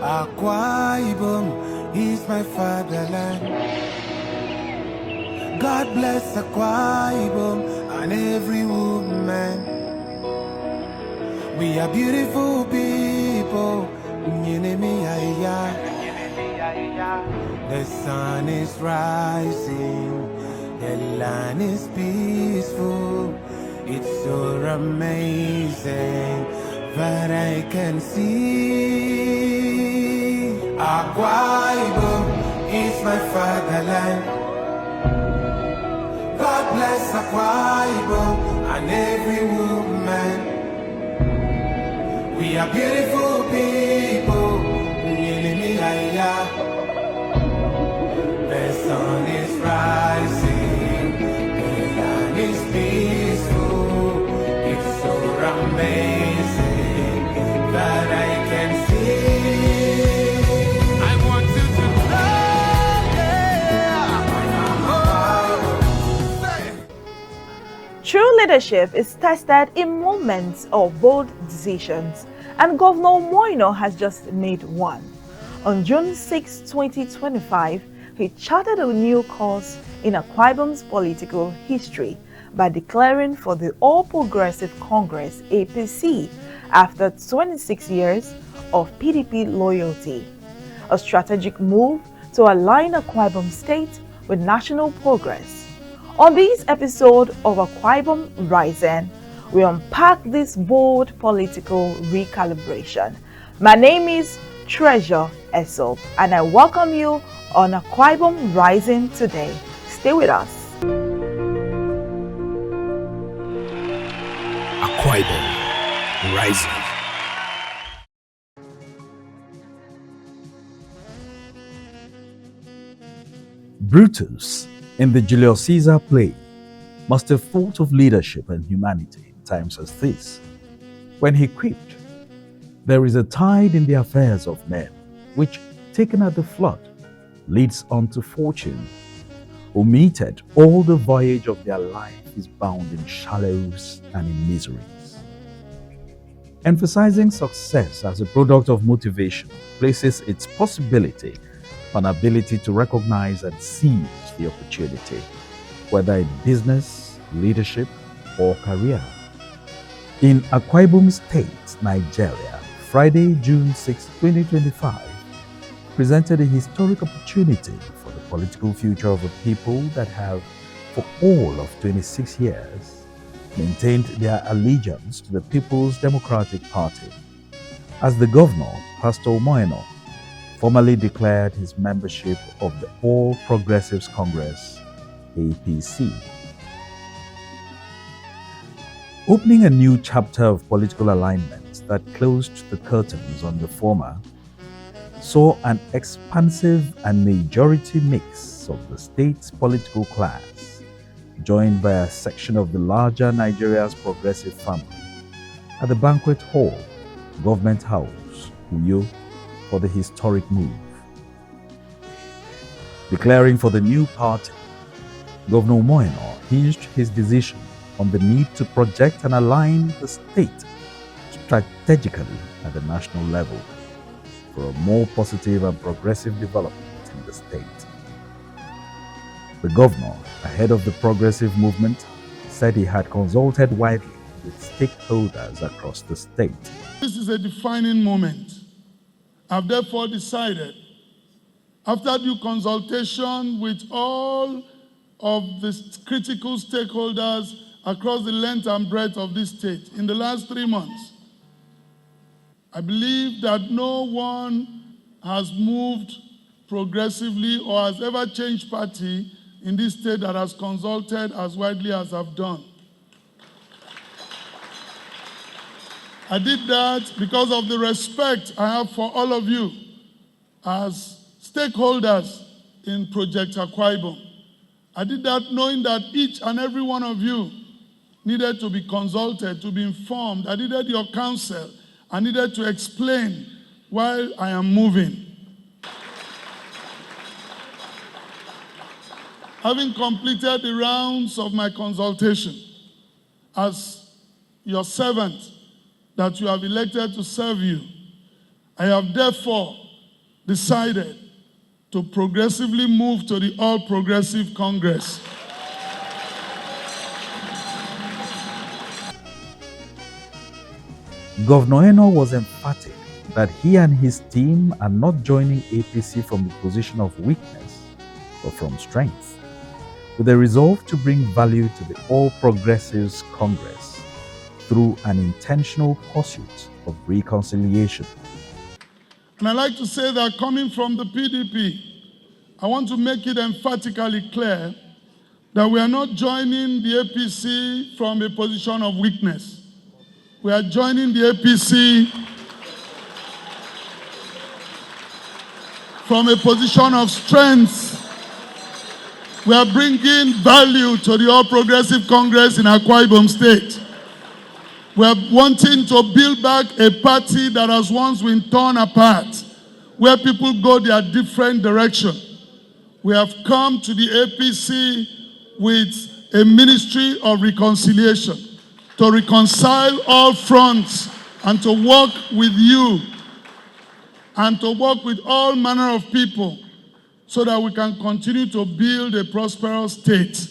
Akwa Ibom is my fatherland. God bless Akwa Ibom and every woman. We are beautiful people. The sun is rising, the land is peaceful. It's so amazing that I can see. Akwa Ibom is my fatherland. God bless Akwa Ibom and every woman. We are beautiful people. The sun is rising, the land is peaceful. It's so amazing that I can see. I want you to know, True leadership is tested in moments of bold decisions, and Governor Moino has just made one. On June 6, 2025, he charted a new course in Akwa Ibom's political history by declaring for the All Progressive Congress APC after 26 years of PDP loyalty, a strategic move to align Akwa Ibom State with national progress. On this episode of Akwa Ibom Rising, we unpack this bold political recalibration. My name is Treasure Esop, and I welcome you on Akwa Ibom Rising today. Stay with us. Akwa Ibom Rising. Brutus, in the Julius Caesar play, must have thought of leadership and humanity in times as this, when he quipped, "There is a tide in the affairs of men, which, taken at the flood, leads on to fortune. Omitted, all the voyage of their life is bound in shallows and in miseries." Emphasizing success as a product of motivation places its possibility on ability to recognize and seize the opportunity, whether in business, leadership, or career. In Akwa Ibom State, Nigeria, Friday, June 6, 2025, presented a historic opportunity for the political future of a people that have, for all of 26 years, maintained their allegiance to the People's Democratic Party, as the governor, Pastor Moeno, formally declared his membership of the All Progressives Congress, APC. Opening a new chapter of political alignment that closed the curtains on the former, saw an expansive and majority mix of the state's political class, joined by a section of the larger Nigeria's progressive family, at the banquet hall, Government House, Uyo, for the historic move. Declaring for the new party, Governor Moeno hinged his decision on the need to project and align the state strategically at the national level for a more positive and progressive development in the state. The governor, ahead of the progressive movement, said he had consulted widely with stakeholders across the state. This is a defining moment. I've therefore decided, after due consultation with all of the critical stakeholders across the length and breadth of this state in the last 3 months, I believe that no one has moved progressively or has ever changed party in this state that has consulted as widely as I've done. I did that because of the respect I have for all of you as stakeholders in Project Akwa Ibom. I did that knowing that each and every one of you needed to be consulted, to be informed. I needed your counsel. I needed to explain why I am moving. Having completed the rounds of my consultation as your servant that you have elected to serve you, I have therefore decided to progressively move to the All Progressive Congress. Governor Eno was emphatic that he and his team are not joining APC from the position of weakness, but from strength, with a resolve to bring value to the All Progressives Congress through an intentional pursuit of reconciliation. And I'd like to say that coming from the PDP, I want to make it emphatically clear that we are not joining the APC from a position of weakness. We are joining the APC from a position of strength. We are bringing value to the All Progressive Congress in Akwa Ibom State. We are wanting to build back a party that has once been torn apart, where people go their different direction. We have come to the APC with a ministry of reconciliation, to reconcile all fronts and to work with you and to work with all manner of people so that we can continue to build a prosperous state.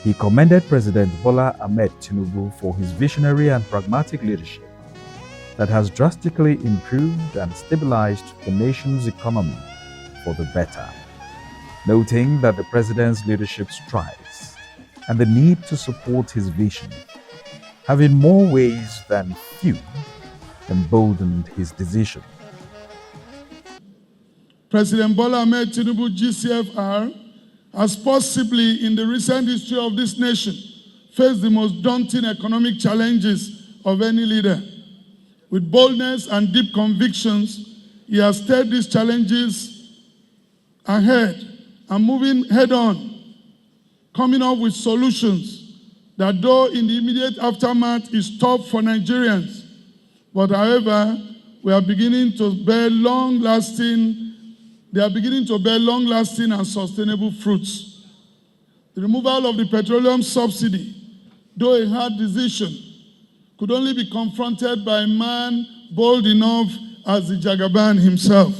He commended President Bola Ahmed Tinubu for his visionary and pragmatic leadership that has drastically improved and stabilized the nation's economy for the better, noting that the president's leadership strides and the need to support his vision, having more ways than few, emboldened his decision. President Bola Ahmed Tinubu GCFR has possibly in the recent history of this nation faced the most daunting economic challenges of any leader. With boldness and deep convictions, he has stared these challenges ahead and moving head on, coming up with solutions that, though in the immediate aftermath is tough for Nigerians, but however, they are beginning to bear long-lasting and sustainable fruits. The removal of the petroleum subsidy, though a hard decision, could only be confronted by a man bold enough as the Jagaban himself.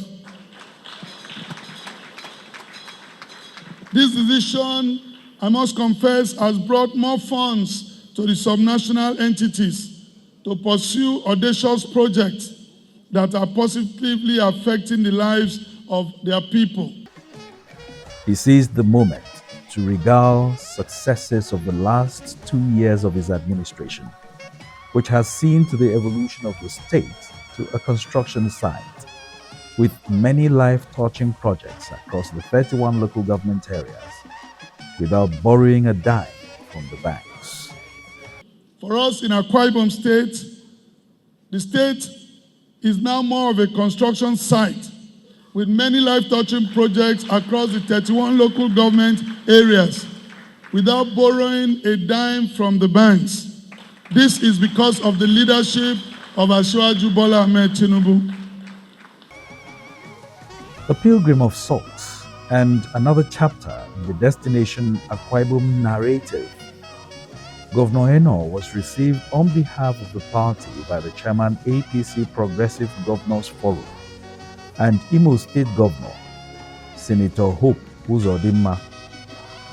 This decision, I must confess, has brought more funds to the subnational entities to pursue audacious projects that are positively affecting the lives of their people. He seized the moment to regale successes of the last 2 years of his administration, which has seen to the evolution of the state to a construction site, with many life-touching projects across the 31 local government areas, without borrowing a dime from the banks. For us in Akwa Ibom State, the state is now more of a construction site, with many life-touching projects across the 31 local government areas, without borrowing a dime from the banks. This is because of the leadership of Asiwaju Bola Ahmed Tinubu. The Pilgrim of Salt and another chapter in the Destination Akwa Ibom narrative. Governor Eno was received on behalf of the party by the chairman APC Progressive Governors Forum and Imo State Governor, Senator Hope Uzodimma,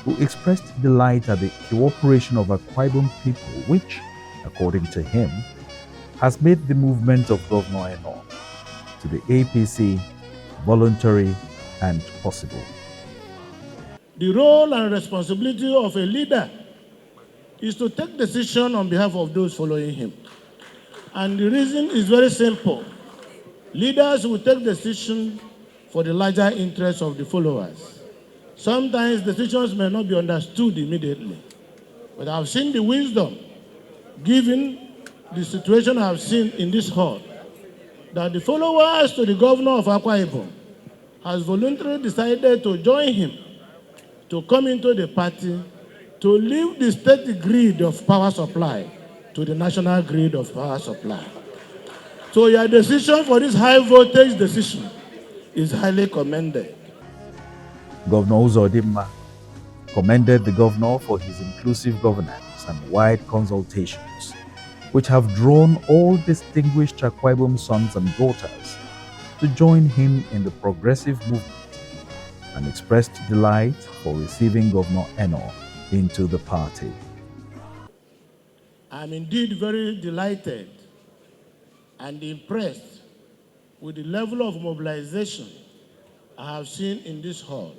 who expressed delight at the cooperation of Akwa Ibom people, which, according to him, has made the movement of Governor Eno to the APC voluntary and possible. The role and responsibility of a leader is to take decision on behalf of those following him. And the reason is very simple. Leaders will take decisions for the larger interests of the followers. Sometimes decisions may not be understood immediately, but I've seen the wisdom, given the situation I've seen in this hall, that the followers to the governor of Akwa Ibom has voluntarily decided to join him to come into the party to leave the state grid of power supply to the national grid of power supply. So your decision for this high voltage decision is highly commended. Governor Uzodimma commended the governor for his inclusive governance and wide consultations, which have drawn all distinguished Akwa Ibom sons and daughters to join him in the progressive movement and expressed delight for receiving Governor Eno into the party. I'm indeed very delighted and impressed with the level of mobilization I have seen in this hall.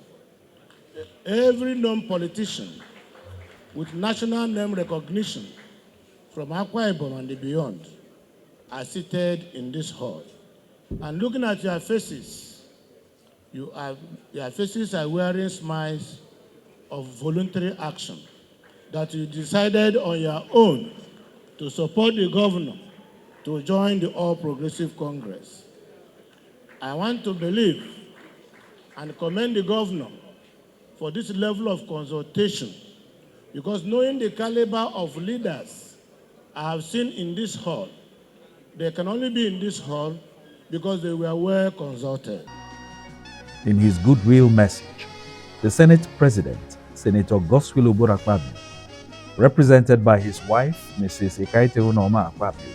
Every non-politician with national name recognition from Akwa Ibom and beyond are seated in this hall. And looking at your faces, your faces are wearing smiles of voluntary action, that you decided on your own to support the governor to join the All Progressive Congress. I want to believe and commend the governor for this level of consultation, because knowing the caliber of leaders I have seen in this hall, they can only be in this hall because they were well consulted. In his goodwill message, the Senate President, Senator Godswill Akpabio, represented by his wife, Mrs. Ekaite Unoma Akpabio,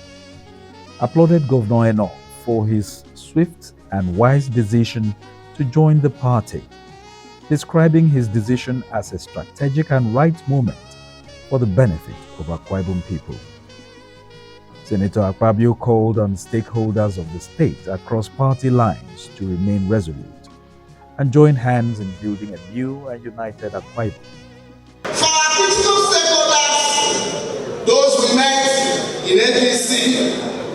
applauded Governor Eno for his swift and wise decision to join the party, describing his decision as a strategic and right moment for the benefit of Akwa Ibom people. Senator Akpabio called on stakeholders of the state across party lines to remain resolute and join hands in building a new and united Akwa Ibom. For our critical stakeholders, those we met in APC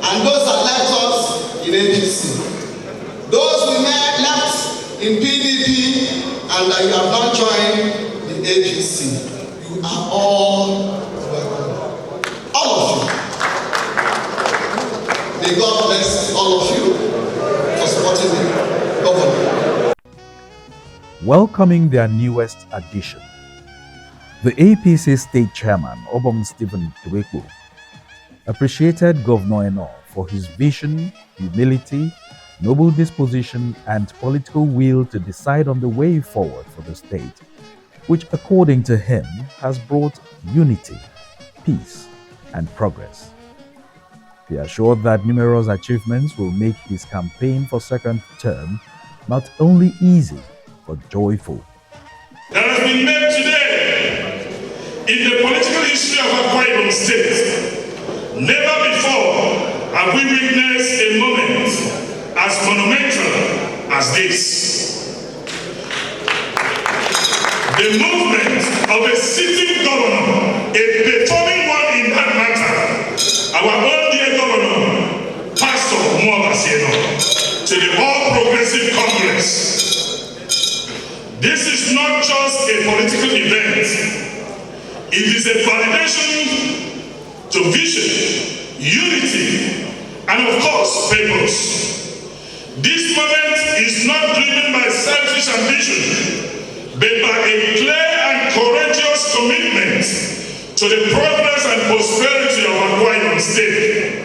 and those that left us in APC, those we met left in PDP and that you have not joined the APC, you are all welcome. All of you. May God bless all of you for supporting the government. Welcoming their newest addition, the APC State Chairman, Obom Stephen Tuweku, appreciated Governor Eno for his vision, humility, noble disposition, and political will to decide on the way forward for the state, which, according to him, has brought unity, peace, and progress. He assured that numerous achievements will make his campaign for second term not only easy, but joyful. That has been made today in the political history of Akwa Ibom State. Never before have we witnessed a moment as monumental as this. The movement of a sitting governor, a performing one in that matter, our own dear governor, Pastor Mwabasieno, to the All Progressive Congress. This is not just a political event. It is a validation to vision, unity, and of course, purpose. This moment is not driven by selfish ambition, but by a clear and courageous commitment to the progress and prosperity of Akwa Ibom State.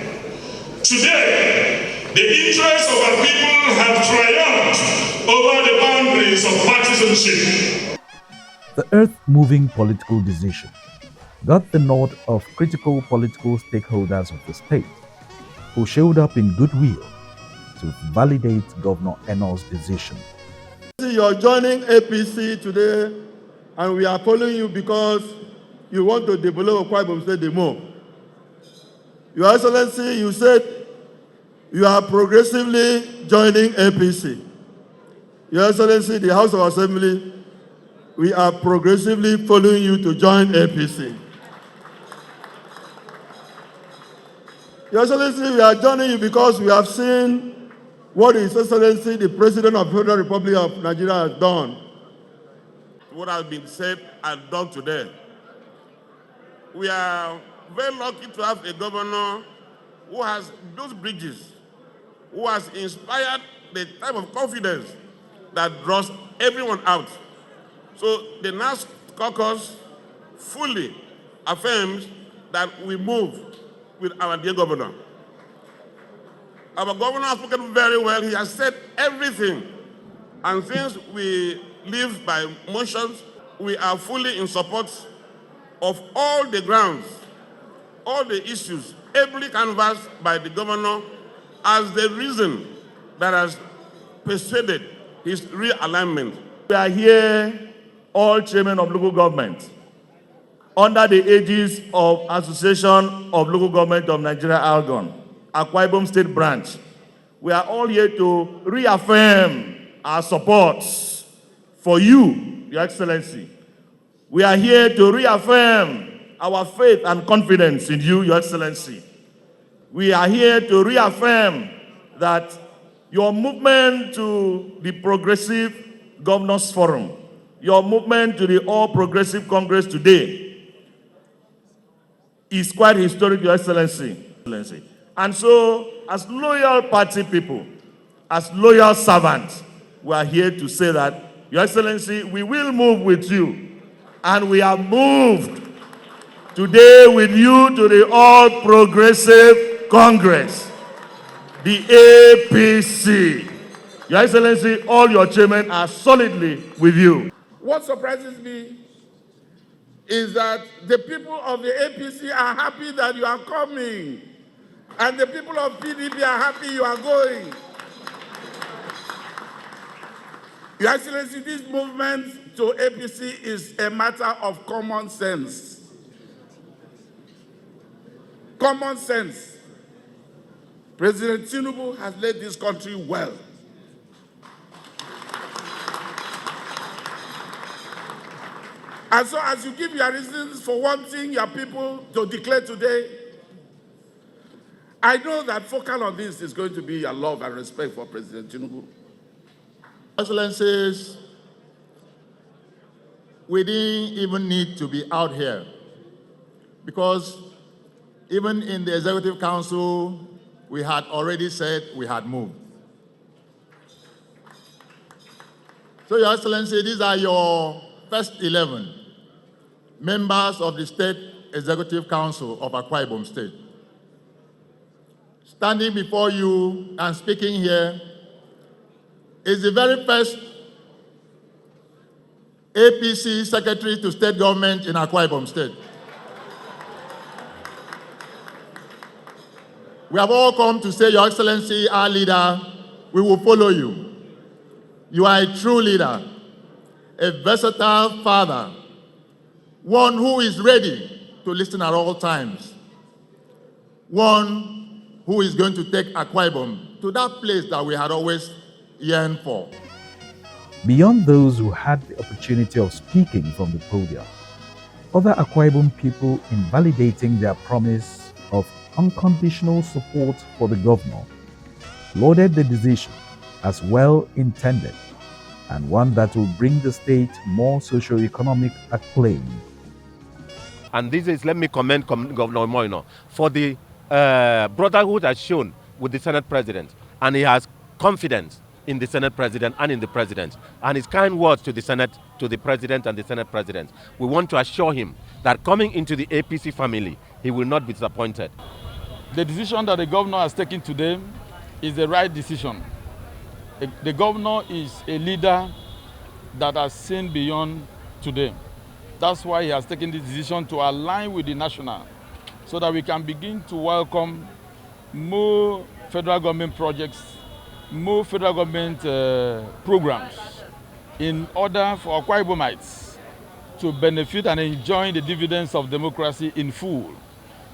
Today, the interests of our people have triumphed over the boundaries of partisanship. The earth-moving political decision got the nod of critical political stakeholders of the state, who showed up in goodwill to validate Governor Eno's decision. You're joining APC today, and we are following you because you want to develop Akwa Ibom State more. Your Excellency, you said you are progressively joining APC. Your Excellency, the House of Assembly, we are progressively following you to join APC. Your Excellency, we are joining you because we have seen what His Excellency, the President of the Federal Republic of Nigeria, has done. What has been said and done today. We are very lucky to have a governor who has built bridges, who has inspired the type of confidence that draws everyone out. So the NAS caucus fully affirms that we move with our dear governor. Our governor has spoken very well. He has said everything. And since we live by motions, we are fully in support of all the grounds, all the issues, ably canvassed by the governor as the reason that has persuaded his realignment. We are here, all chairmen of local government, under the aegis of Association of Local Government of Nigeria, ALGON, Akwa Ibom State Branch. We are all here to reaffirm our support for you, Your Excellency. We are here to reaffirm our faith and confidence in you, Your Excellency. We are here to reaffirm that your movement to the Progressive Governors Forum, your movement to the All Progressive Congress today is quite historic, Your Excellency. And so, as loyal party people, as loyal servants, we are here to say that, Your Excellency, we will move with you. And we have moved today with you to the All Progressive Congress, the APC. Your Excellency, all your chairmen are solidly with you. What surprises me is that the people of the APC are happy that you are coming, and the people of PDP are happy you are going. Your Excellency, this movement to APC is a matter of common sense. Common sense. President Tinubu has led this country well. And so as you give your reasons for wanting your people to declare today, I know that focal on this is going to be your love and respect for President Tinubu. Excellencies, we didn't even need to be out here because even in the Executive Council, we had already said we had moved. So, Your Excellency, these are your first 11 members of the State Executive Council of Akwa Ibom State. Standing before you and speaking here is the very first APC Secretary to State Government in Akwa Ibom State. We have all come to say, Your Excellency, our leader, we will follow you. You are a true leader, a versatile father, one who is ready to listen at all times, one who is going to take Akwa Ibom to that place that we had always yearned for. Beyond those who had the opportunity of speaking from the podium, other Akwa Ibom people invalidating their promise of unconditional support for the governor lauded the decision as well intended and one that will bring the state more socio-economic acclaim. And this is, let me commend Governor Moino for the brotherhood has shown with the Senate President, and he has confidence in the Senate President and in the President, and his kind words to the Senate, to the President and the Senate President. We want to assure him that coming into the APC family, he will not be disappointed. The decision that the governor has taken today is the right decision. The governor is a leader that has seen beyond today. That's why he has taken this decision to align with the national so that we can begin to welcome more federal government projects, more federal government programs in order for Akwa Ibomites to benefit and enjoy the dividends of democracy in full.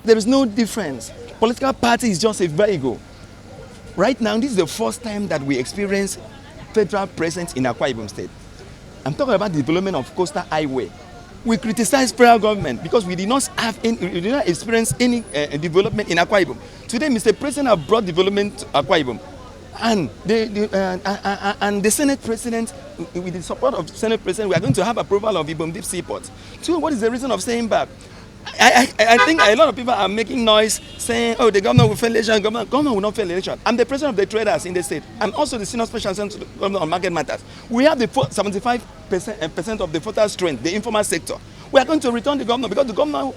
There is no difference. Political party is just a vehicle. Right now, this is the first time that we experience federal presence in Akwa Ibom State. I'm talking about the development of Coastal Highway. We criticize federal government because we did not experience any development in Akwa Ibom. Today, Mr. President has brought development to Akwa Ibom. And the Senate President, with the support of the Senate President, we are going to have approval of Ibom Deep Seaport. So what is the reason of saying that? I think a lot of people are making noise saying, oh, the governor will fail election, governor will not fail election. I'm the president of the traders in the state. I'm also the senior special assistant to the governor on market matters. We have the 75% of the voter strength, the informal sector. We are going to return the governor because the governor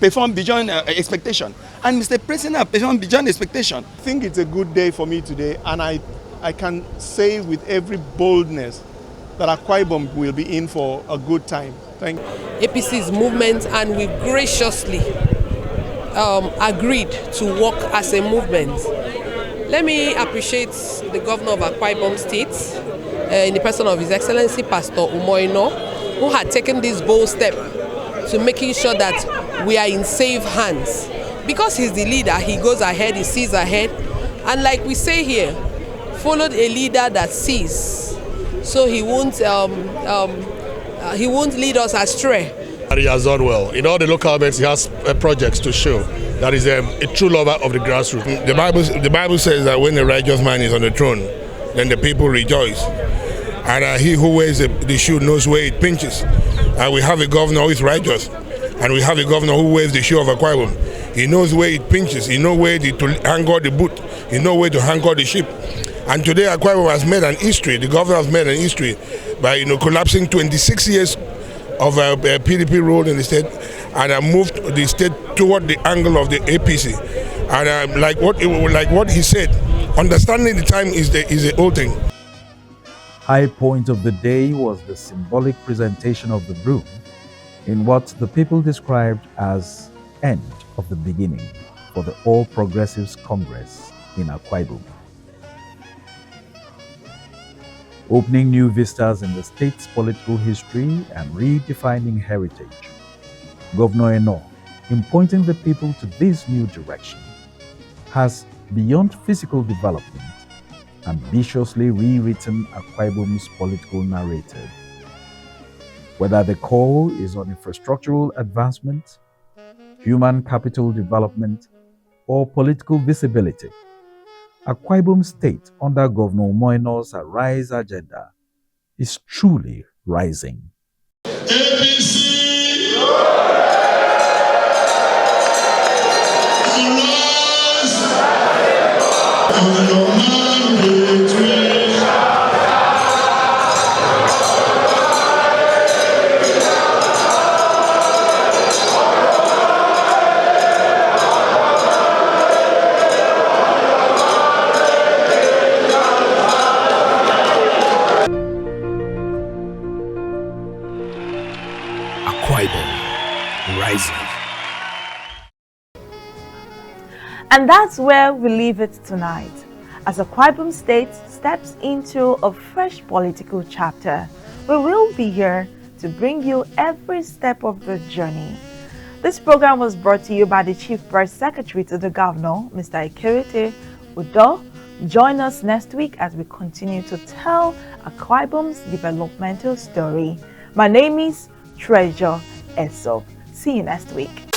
performed beyond expectation. And Mr. President performed beyond expectation. I think it's a good day for me today, and I can say with every boldness that Akwa Ibom will be in for a good time. Thank you. APC's movement, and we graciously agreed to work as a movement Let me appreciate the governor of Akwa Ibom State, in the person of His Excellency Pastor Umoino, who had taken this bold step to making sure that we are in safe hands. Because he's the leader, he goes ahead, he sees ahead, and like we say here, followed a leader that sees, so he won't lead us astray. He has done well. In all the local governments, he has projects to show that is a true lover of the grassroots. The Bible says that when the righteous man is on the throne, then the people rejoice. And he who wears the shoe knows where it pinches. And we have a governor who is righteous. And we have a governor who wears the shoe of Akwa Ibom. He knows where it pinches. He knows where to hang out the boot. He knows where to hang out the ship. And today Akwa Ibom has made an history. The governor has made an history by collapsing 26 years of a PDP rule in the state, and moved the state toward the angle of the APC. And like what he said, understanding the time is the whole thing. High point of the day was the symbolic presentation of the broom in what the people described as end of the beginning for the All Progressives Congress in Akwa Ibom. Opening new vistas in the state's political history and redefining heritage. Governor Eno, in pointing the people to this new direction, has, beyond physical development, ambitiously rewritten Akwa Ibom's political narrative. Whether the call is on infrastructural advancement, human capital development, or political visibility, Akwa Ibom State under Governor Umoino's Arise agenda is truly rising. APC! Akwa Ibom, rising. And that's where we leave it tonight, as Akwa Ibom State steps into a fresh political chapter. We will be here to bring you every step of the journey. This program was brought to you by the Chief Press Secretary to the Governor, Mr. Ikirite Udo. Join us next week as we continue to tell Akwa Ibom's developmental story. My name is Treasure Esop. See you next week.